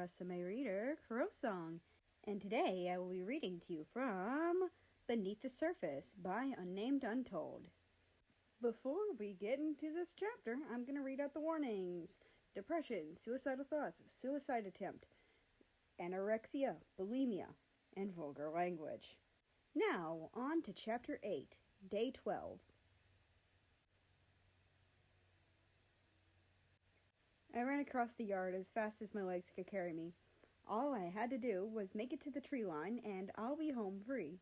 Rusame reader, Rusame, and today I will be reading to you from Beneath the Surface by Unnamed Untold. Before we get into this chapter, I'm going to read out the warnings. Depression, suicidal thoughts, suicide attempt, anorexia, bulimia, and vulgar language. Now, on to Chapter 8, Day 12. I ran across the yard as fast as my legs could carry me. All I had to do was make it to the tree line, and I'll be home free.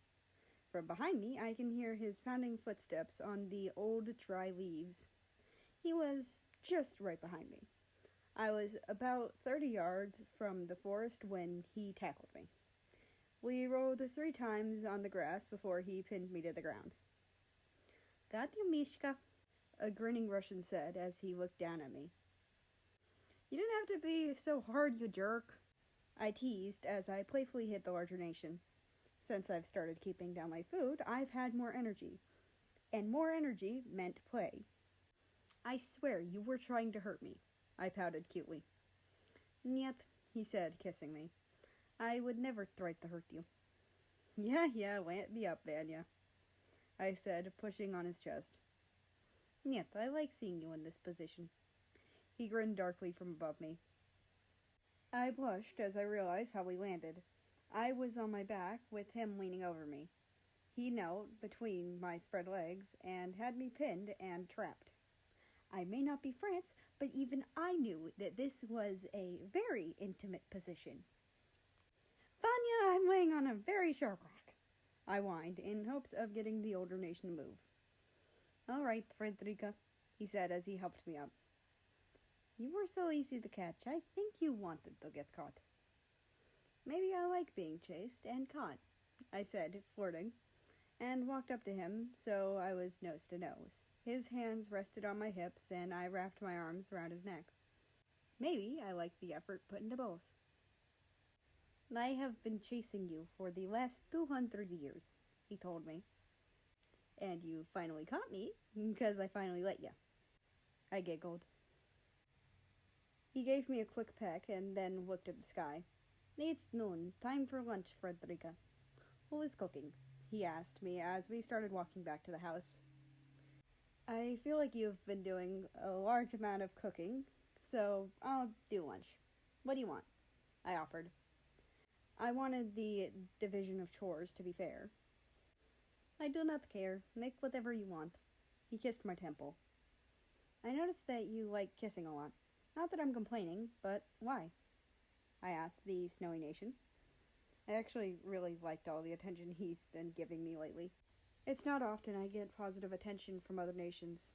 From behind me, I can hear his pounding footsteps on the old, dry leaves. He was just right behind me. I was about 30 yards from the forest when he tackled me. We rolled 3 times on the grass before he pinned me to the ground. "Got you, Mishka," a grinning Russian said as he looked down at me. "You didn't have to be so hard, you jerk," I teased as I playfully hit the larger nation. Since I've started keeping down my food, I've had more energy. And more energy meant play. "I swear you were trying to hurt me," I pouted cutely. "Yep," he said, kissing me. "I would never try to hurt you." Yeah, lamp me up, Vanya," I said, pushing on his chest. "Yep, I like seeing you in this position." He grinned darkly from above me. I blushed as I realized how we landed. I was on my back with him leaning over me. He knelt between my spread legs and had me pinned and trapped. I may not be France, but even I knew that this was a very intimate position. "Vanya, I'm laying on a very sharp rock," I whined, in hopes of getting the older nation to move. "All right, Frederica," he said as he helped me up. "You were so easy to catch, I think you wanted to get caught." "Maybe I like being chased and caught," I said, flirting, and walked up to him so I was nose to nose. His hands rested on my hips, and I wrapped my arms around his neck. Maybe I liked the effort put into both. "I have been chasing you for the last 200 years, he told me. "And you finally caught me, because I finally let you," I giggled. He gave me a quick peck and then looked at the sky. "It's noon. Time for lunch, Frederica." "Who is cooking?" he asked me as we started walking back to the house. "I feel like you've been doing a large amount of cooking, so I'll do lunch. What do you want?" I offered. I wanted the division of chores to be fair. "I do not care. Make whatever you want." He kissed my temple. "I noticed that you like kissing a lot. Not that I'm complaining, but why?" I asked the snowy nation. I actually really liked all the attention he's been giving me lately. It's not often I get positive attention from other nations.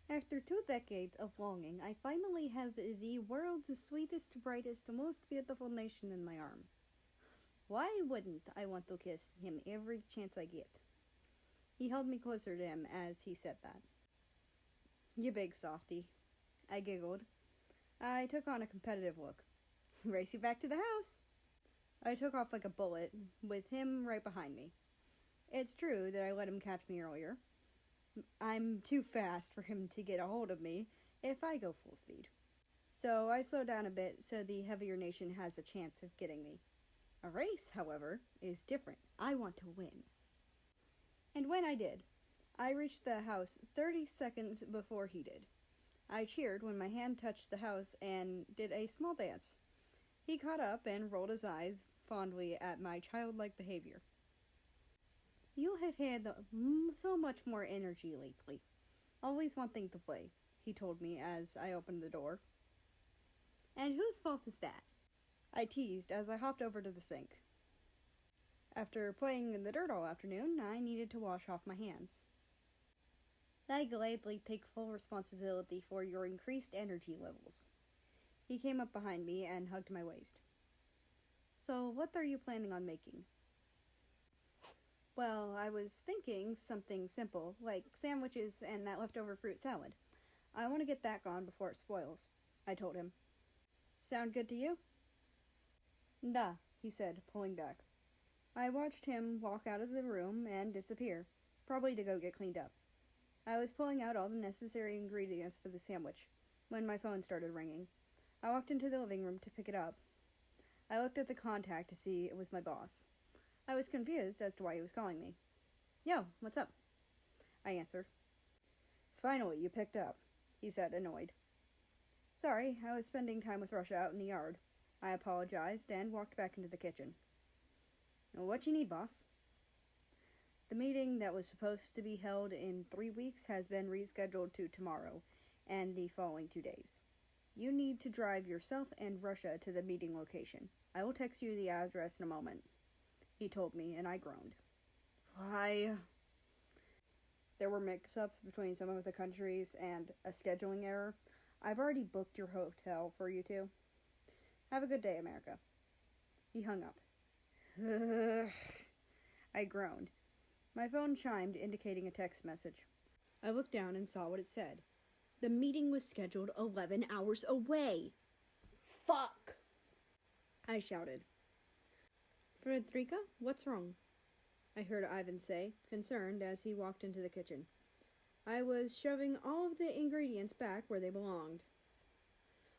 "After 2 decades of longing, I finally have the world's sweetest, brightest, most beautiful nation in my arms. Why wouldn't I want to kiss him every chance I get?" He held me closer to him as he said that. "You big softy," I giggled. I took on a competitive look. "Race you back to the house." I took off like a bullet, with him right behind me. It's true that I let him catch me earlier. I'm too fast for him to get a hold of me if I go full speed. So I slow down a bit so the heavier nation has a chance of getting me. A race, however, is different. I want to win. And when I did, I reached the house 30 seconds before he did. I cheered when my hand touched the house and did a small dance. He caught up and rolled his eyes fondly at my childlike behavior. "You have had so much more energy lately. Always wanting to play," he told me as I opened the door. "And whose fault is that?" I teased as I hopped over to the sink. After playing in the dirt all afternoon, I needed to wash off my hands. "I gladly take full responsibility for your increased energy levels." He came up behind me and hugged my waist. "So what are you planning on making?" "Well, I was thinking something simple, like sandwiches and that leftover fruit salad. I want to get that gone before it spoils," I told him. "Sound good to you?" "Da," he said, pulling back. I watched him walk out of the room and disappear, probably to go get cleaned up. I was pulling out all the necessary ingredients for the sandwich when my phone started ringing. I walked into the living room to pick it up. I looked at the contact to see it was my boss. I was confused as to why he was calling me. Yo, what's up? I answered. Finally, you picked up, he said, annoyed. Sorry, I was spending time with Russia out in the yard. I apologized and walked back into the kitchen. What you need, boss? The meeting that was supposed to be held in 3 weeks has been rescheduled to tomorrow and the following 2 days. You need to drive yourself and Russia to the meeting location. I will text you the address in a moment, he told me, and I groaned. Why? There were mix-ups between some of the countries and a scheduling error. I've already booked your hotel for you two. Have a good day, America. He hung up. I groaned. My phone chimed, indicating a text message. I looked down and saw what it said. The meeting was scheduled 11 hours away. Fuck! I shouted. Frederica, what's wrong? I heard Ivan say, concerned, as he walked into the kitchen. I was shoving all of the ingredients back where they belonged.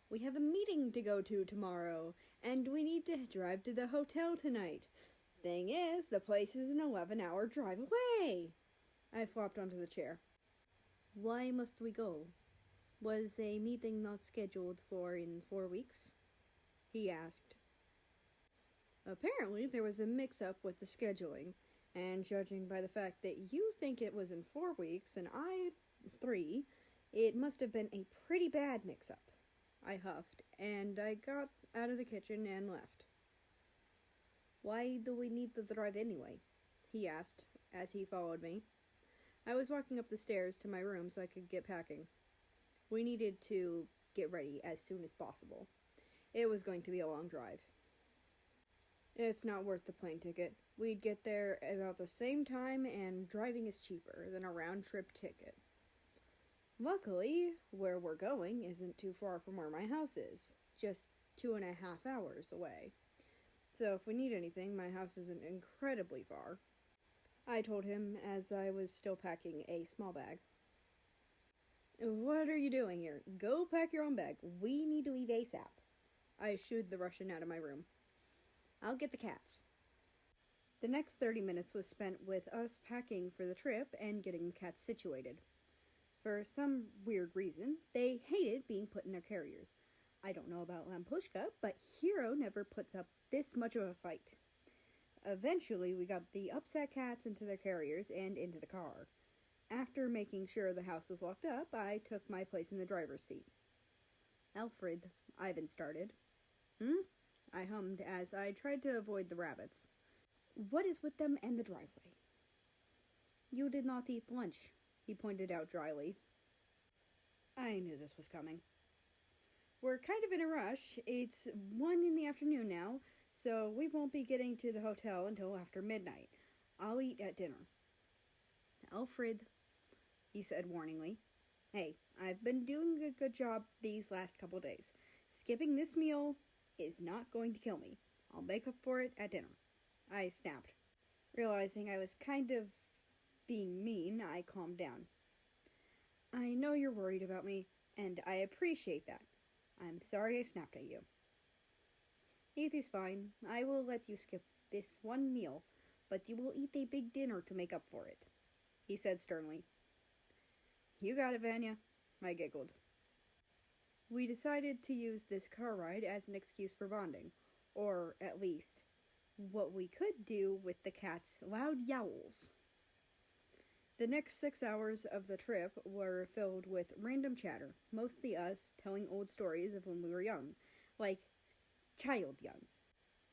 We have a meeting to go to tomorrow, and we need to drive to the hotel tonight. Thing is, the place is an 11-hour drive away. I flopped onto the chair. Why must we go? Was a meeting not scheduled for in 4 weeks? He asked. Apparently, there was a mix-up with the scheduling, and judging by the fact that you think it was in 4 weeks and I 3, it must have been a pretty bad mix-up. I huffed, and I got out of the kitchen and left. Why do we need to drive anyway? He asked, as he followed me. I was walking up the stairs to my room so I could get packing. We needed to get ready as soon as possible. It was going to be a long drive. It's not worth the plane ticket. We'd get there about the same time, and driving is cheaper than a round-trip ticket. Luckily, where we're going isn't too far from where my house is, just 2.5 hours away. So if we need anything, my house isn't incredibly far. I told him as I was still packing a small bag. What are you doing here? Go pack your own bag. We need to leave ASAP. I shooed the Russian out of my room. I'll get the cats. The next 30 minutes was spent with us packing for the trip and getting the cats situated. For some weird reason, they hated being put in their carriers. I don't know about Lampushka, but Hero never puts up this much of a fight. Eventually, we got the upset cats into their carriers and into the car. After making sure the house was locked up, I took my place in the driver's seat. Alfred, Ivan started. I hummed as I tried to avoid the rabbits. What is with them and the driveway? You did not eat lunch, he pointed out dryly. I knew this was coming. We're kind of in a rush. It's 1 in the afternoon now, so we won't be getting to the hotel until after midnight. I'll eat at dinner. Alfred, he said warningly. Hey, I've been doing a good job these last couple days. Skipping this meal is not going to kill me. I'll make up for it at dinner. I snapped. Realizing I was kind of being mean, I calmed down. I know you're worried about me, and I appreciate that. I'm sorry I snapped at you. Eat is fine. I will let you skip this one meal, but you will eat a big dinner to make up for it, he said sternly. You got it, Vanya, I giggled. We decided to use this car ride as an excuse for bonding, or at least what we could do with the cat's loud yowls. The next 6 hours of the trip were filled with random chatter, mostly us telling old stories of when we were young, like child young.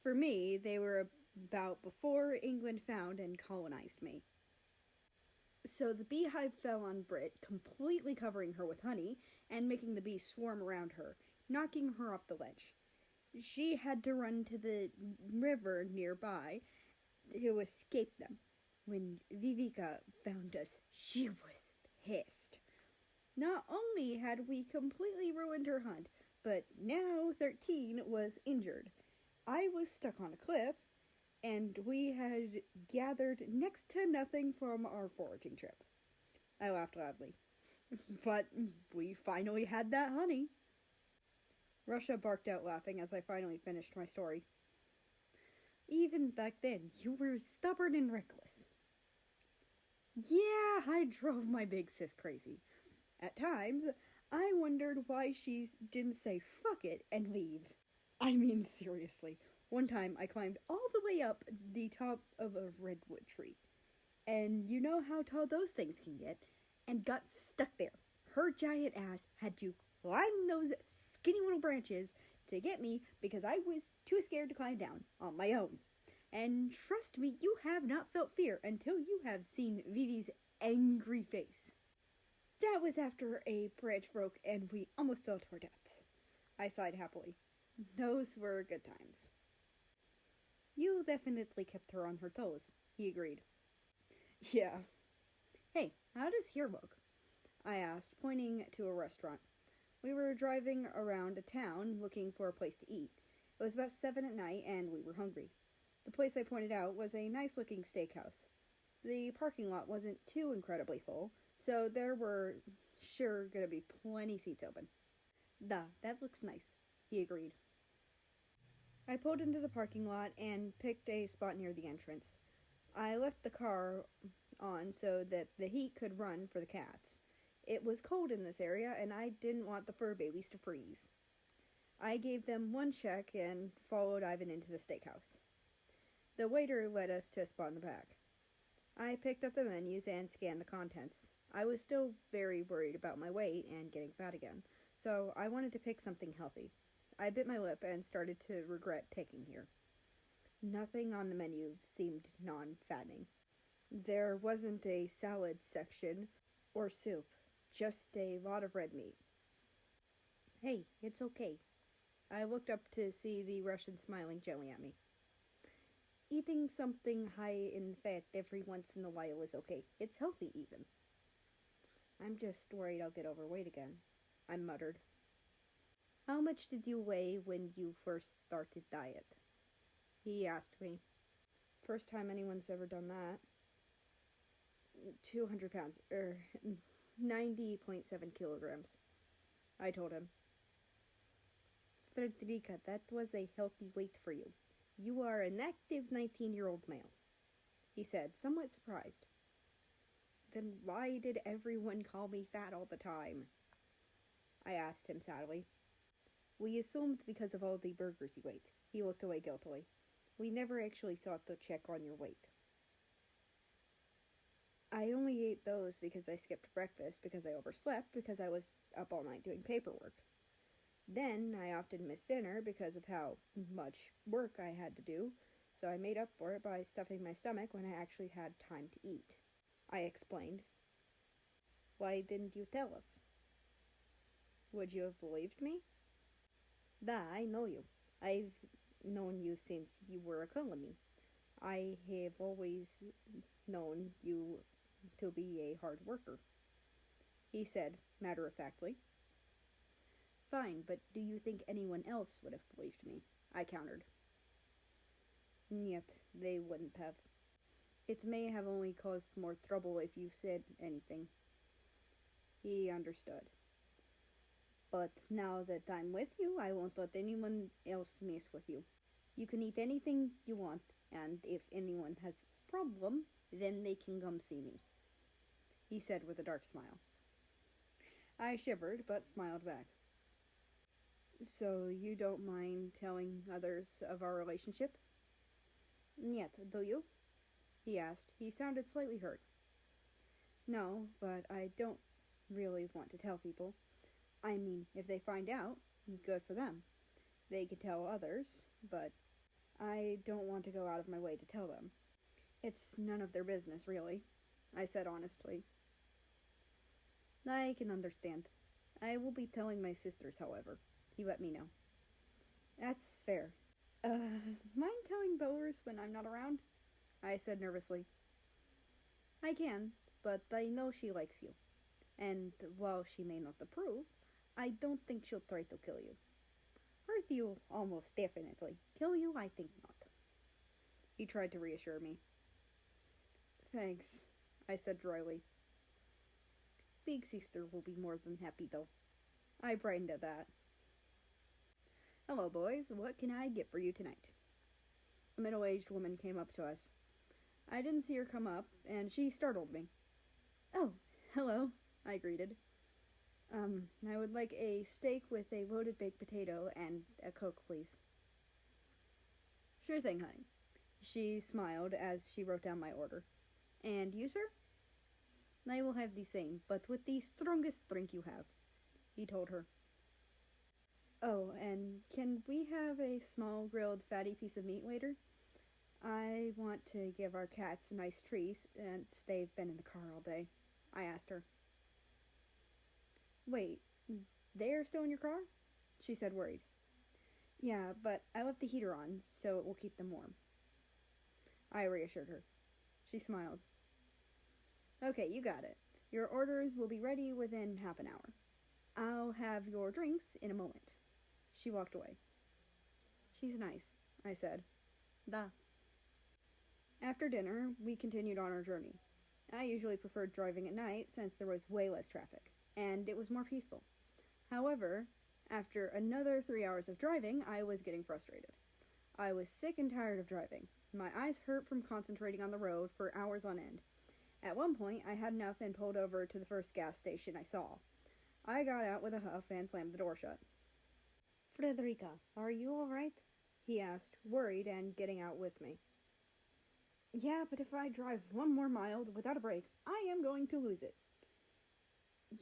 For me, they were about before England found and colonized me. So the beehive fell on Brit, completely covering her with honey and making the bees swarm around her, knocking her off the ledge. She had to run to the river nearby to escape them. When Vivika found us, she was pissed. Not only had we completely ruined her hunt, but now 13 was injured. I was stuck on a cliff, and we had gathered next to nothing from our foraging trip. I laughed loudly. But we finally had that honey. Russia barked out laughing as I finally finished my story. Even back then, you were stubborn and reckless. Yeah, I drove my big sis crazy. At times, I wondered why she didn't say fuck it and leave. I mean, seriously. One time, I climbed all the way up the top of a redwood tree. And you know how tall those things can get, and got stuck there. Her giant ass had to climb those skinny little branches to get me because I was too scared to climb down on my own. And trust me, you have not felt fear until you have seen Vivi's angry face. That was after a branch broke and we almost fell to our deaths. I sighed happily. Those were good times. You definitely kept her on her toes, he agreed. Yeah. Hey, how does here look? I asked, pointing to a restaurant. We were driving around a town looking for a place to eat. It was about 7 at night and we were hungry. The place I pointed out was a nice-looking steakhouse. The parking lot wasn't too incredibly full, so there were sure gonna be plenty seats open. Duh, that looks nice, he agreed. I pulled into the parking lot and picked a spot near the entrance. I left the car on so that the heat could run for the cats. It was cold in this area, and I didn't want the fur babies to freeze. I gave them one check and followed Ivan into the steakhouse. The waiter led us to a spot in the back. I picked up the menus and scanned the contents. I was still very worried about my weight and getting fat again, so I wanted to pick something healthy. I bit my lip and started to regret picking here. Nothing on the menu seemed non-fattening. There wasn't a salad section or soup, just a lot of red meat. Hey, it's okay. I looked up to see the Russian smiling gently at me. Eating something high in fat every once in a while is okay. It's healthy, even. I'm just worried I'll get overweight again, I muttered. How much did you weigh when you first started diet? He asked me. First time anyone's ever done that. 200 pounds, 90.7 kilograms, I told him. Frederica, that was a healthy weight for you. You are an active 19-year-old male, he said, somewhat surprised. Then why did everyone call me fat all the time? I asked him sadly. We assumed because of all the burgers you ate. He looked away guiltily. We never actually thought to check on your weight. I only ate those because I skipped breakfast, because I overslept, because I was up all night doing paperwork. Then I often missed dinner because of how much work I had to do, so I made up for it by stuffing my stomach when I actually had time to eat. I explained. Why didn't you tell us? Would you have believed me? I know you. I've known you since you were a colony. I have always known you to be a hard worker, he said, matter-of-factly. Fine, but do you think anyone else would have believed me? I countered. Yet, they wouldn't have. It may have only caused more trouble if you said anything. He understood. But now that I'm with you, I won't let anyone else mess with you. You can eat anything you want, and if anyone has a problem, then they can come see me, he said with a dark smile. I shivered, but smiled back. So you don't mind telling others of our relationship? Yet, do you? He asked. He sounded slightly hurt. No, but I don't really want to tell people. I mean, if they find out, good for them. They could tell others, but I don't want to go out of my way to tell them. It's none of their business, really, I said honestly. I can understand. I will be telling my sisters, however. He let me know. That's fair. Mind telling Boers when I'm not around? I said nervously. I can, but I know she likes you. And while she may not approve, I don't think she'll try to kill you. Hurt you, almost definitely. Kill you, I think not. He tried to reassure me. Thanks, I said dryly. Big sister will be more than happy, though. I brightened at that. Hello, boys. What can I get for you tonight? A middle-aged woman came up to us. I didn't see her come up, and she startled me. Oh, hello, I greeted. I would like a steak with a loaded baked potato and a Coke, please. Sure thing, honey. She smiled as she wrote down my order. And you, sir? I will have the same, but with the strongest drink you have, he told her. Oh, and can we have a small grilled fatty piece of meat, waiter? I want to give our cats a nice treat since they've been in the car all day, I asked her. Wait, they're still in your car? She said, worried. Yeah, but I left the heater on, so it will keep them warm. I reassured her. She smiled. Okay, you got it. Your orders will be ready within half an hour. I'll have your drinks in a moment. She walked away. She's nice, I said. Da. After dinner, we continued on our journey. I usually preferred driving at night since there was way less traffic, and it was more peaceful. However, after another 3 hours of driving, I was getting frustrated. I was sick and tired of driving. My eyes hurt from concentrating on the road for hours on end. At one point, I had enough and pulled over to the first gas station I saw. I got out with a huff and slammed the door shut. Frederica, are you all right? He asked, worried and getting out with me. Yeah, but if I drive 1 more mile without a break, I am going to lose it.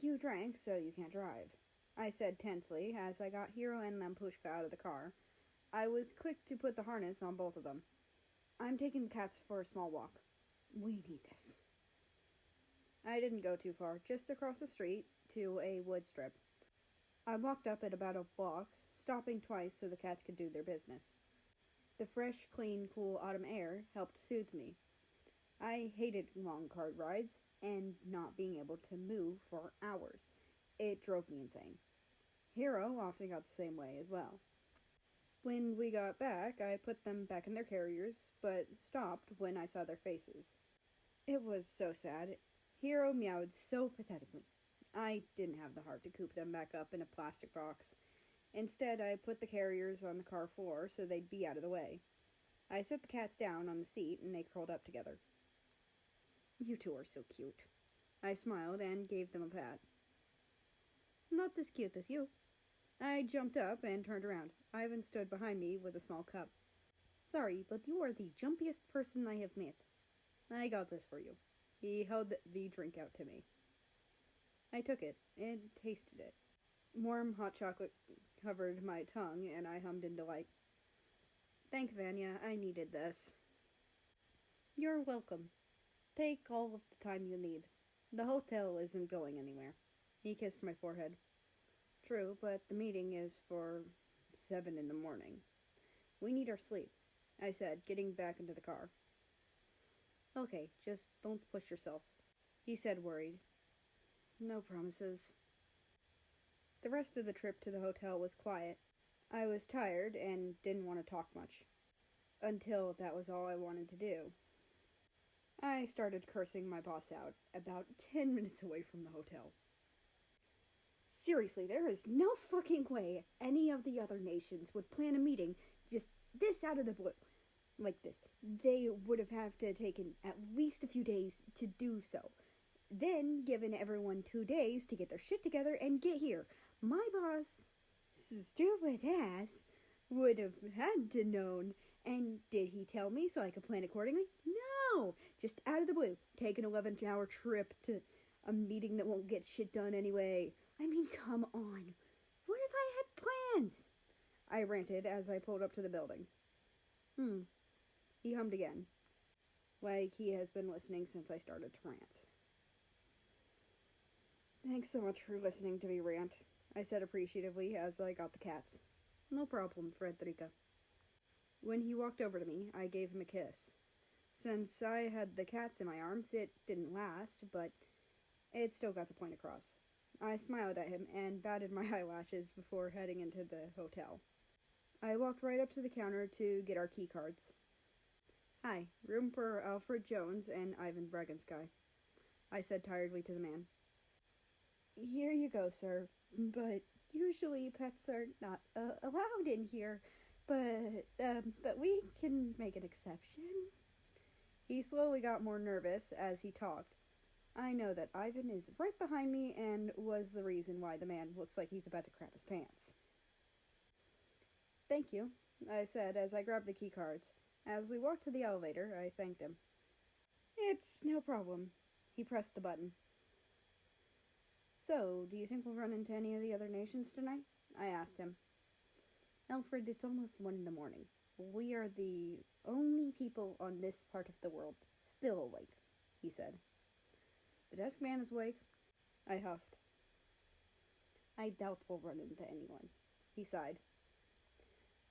You drank, so you can't drive, I said tensely as I got Hiro and Lampushka out of the car. I was quick to put the harness on both of them. I'm taking the cats for a small walk. We need this. I didn't go too far, just across the street to a wood strip. I walked up at about a block, stopping twice so the cats could do their business. The fresh, clean, cool autumn air helped soothe me. I hated long car rides and not being able to move for hours. It drove me insane. Hiro often got the same way as well. When we got back, I put them back in their carriers, but stopped when I saw their faces. It was so sad. Hiro meowed so pathetically. I didn't have the heart to coop them back up in a plastic box. Instead, I put the carriers on the car floor so they'd be out of the way. I set the cats down on the seat and they curled up together. You two are so cute. I smiled and gave them a pat. Not as cute as you. I jumped up and turned around. Ivan stood behind me with a small cup. Sorry, but you are the jumpiest person I have met. I got this for you. He held the drink out to me. I took it and tasted it. Warm hot chocolate covered my tongue, and I hummed in delight. Thanks, Vanya. I needed this. You're welcome. Take all of the time you need. The hotel isn't going anywhere. He kissed my forehead. True, but the meeting is for 7 in the morning. We need our sleep, I said, getting back into the car. Okay, just don't push yourself, he said, worried. No promises. The rest of the trip to the hotel was quiet. I was tired and didn't want to talk much. Until that was all I wanted to do. I started cursing my boss out, about 10 minutes away from the hotel. Seriously, there is no fucking way any of the other nations would plan a meeting just this out of the blue. Like this. They would have had to taken at least a few days to do so. Then given everyone 2 days to get their shit together and get here. My boss, stupid ass, would have had to known. And did he tell me so I could plan accordingly? No! Just out of the blue. Take an 11-hour trip to a meeting that won't get shit done anyway. I mean, come on. What if I had plans? I ranted as I pulled up to the building. He hummed again. Like he has been listening since I started to rant. Thanks so much for listening to me rant, I said appreciatively as I got the cats. No problem, Frederica. When he walked over to me, I gave him a kiss. Since I had the cats in my arms, it didn't last, but it still got the point across. I smiled at him and batted my eyelashes before heading into the hotel. I walked right up to the counter to get our key cards. Hi, room for Alfred Jones and Ivan Bragensky, I said tiredly to the man. Here you go, sir, but Usually pets are not allowed in here, but we can make an exception. He slowly got more nervous as he talked. I know that Ivan is right behind me and was the reason why the man looks like he's about to crap his pants. Thank you, I said as I grabbed the key cards. As we walked to the elevator, I thanked him. It's no problem. He pressed the button. So, do you think we'll run into any of the other nations tonight? I asked him. Alfred, it's almost 1 in the morning. We are the only people on this part of the world still awake, he said. The desk man is awake. I huffed. I doubt we'll run into anyone, he sighed.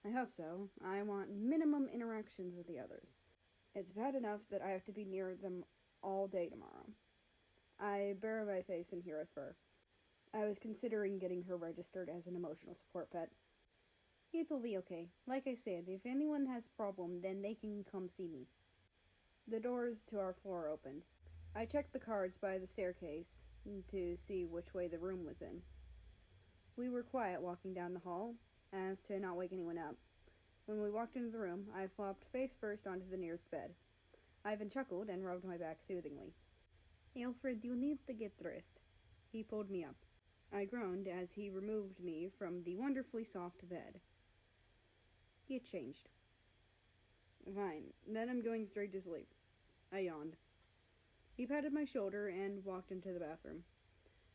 I hope so. I want minimum interactions with the others. It's bad enough that I have to be near them all day tomorrow. I bury my face in Hira's fur. I was considering getting her registered as an emotional support pet. It'll be okay. Like I said, if anyone has a problem, then they can come see me. The doors to our floor opened. I checked the cards by the staircase to see which way the room was in. We were quiet walking down the hall, as to not wake anyone up. When we walked into the room, I flopped face first onto the nearest bed. Ivan chuckled and rubbed my back soothingly. Alfred, you need to get dressed. He pulled me up. I groaned as he removed me from the wonderfully soft bed. It changed. Fine, then I'm going straight to sleep. I yawned. He patted my shoulder and walked into the bathroom.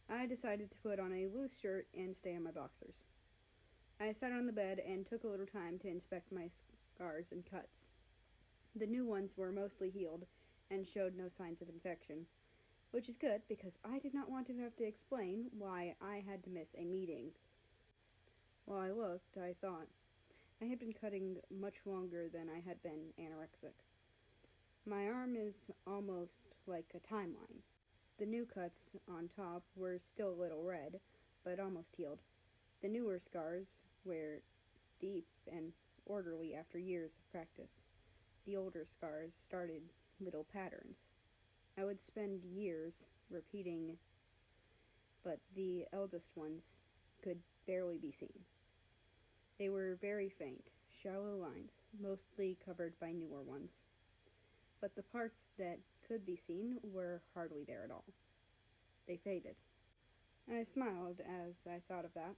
I decided to put on a loose shirt and stay in my boxers. I sat on the bed and took a little time to inspect my scars and cuts. The new ones were mostly healed and showed no signs of infection, which is good because I did not want to have to explain why I had to miss a meeting. While I looked, I thought, I had been cutting much longer than I had been anorexic. My arm is almost like a timeline. The new cuts on top were still a little red, but almost healed. The newer scars were deep and orderly after years of practice. The older scars started little patterns. I would spend years repeating, but the eldest ones could barely be seen. They were very faint, shallow lines, mostly covered by newer ones. But the parts that could be seen were hardly there at all. They faded. I smiled as I thought of that.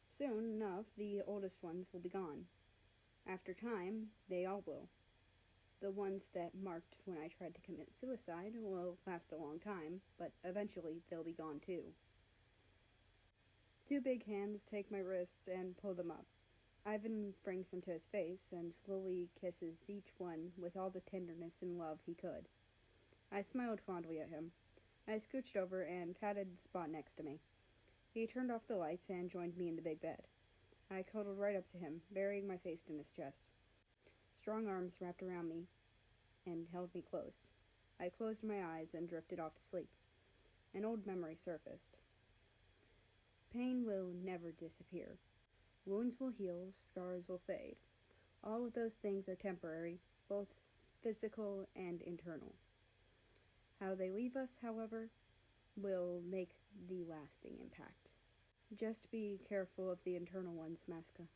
Soon enough, the oldest ones will be gone. After time, they all will. The ones that marked when I tried to commit suicide will last a long time, but eventually they'll be gone too. 2 big hands take my wrists and pull them up. Ivan brings them to his face and slowly kisses each one with all the tenderness and love he could. I smiled fondly at him. I scooched over and patted the spot next to me. He turned off the lights and joined me in the big bed. I cuddled right up to him, burying my face in his chest. Strong arms wrapped around me and held me close. I closed my eyes and drifted off to sleep. An old memory surfaced. Pain will never disappear. Wounds will heal, scars will fade. All of those things are temporary, both physical and internal. How they leave us, however, will make the lasting impact. Just be careful of the internal ones, Maska.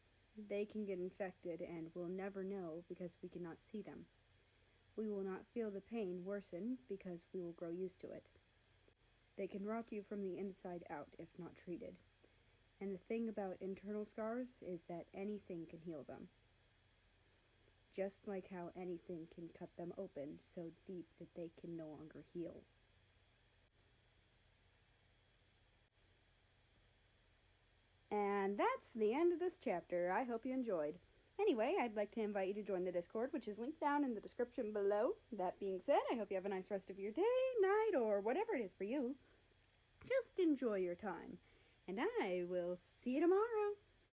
They can get infected and we'll never know because we cannot see them. We will not feel the pain worsen because we will grow used to it. They can rot you from the inside out if not treated. And the thing about internal scars is that anything can heal them. Just like how anything can cut them open so deep that they can no longer heal. And that's the end of this chapter. I hope you enjoyed. Anyway, I'd like to invite you to join the Discord, which is linked down in the description below. That being said, I hope you have a nice rest of your day, night, or whatever it is for you. Just enjoy your time. And I will see you tomorrow.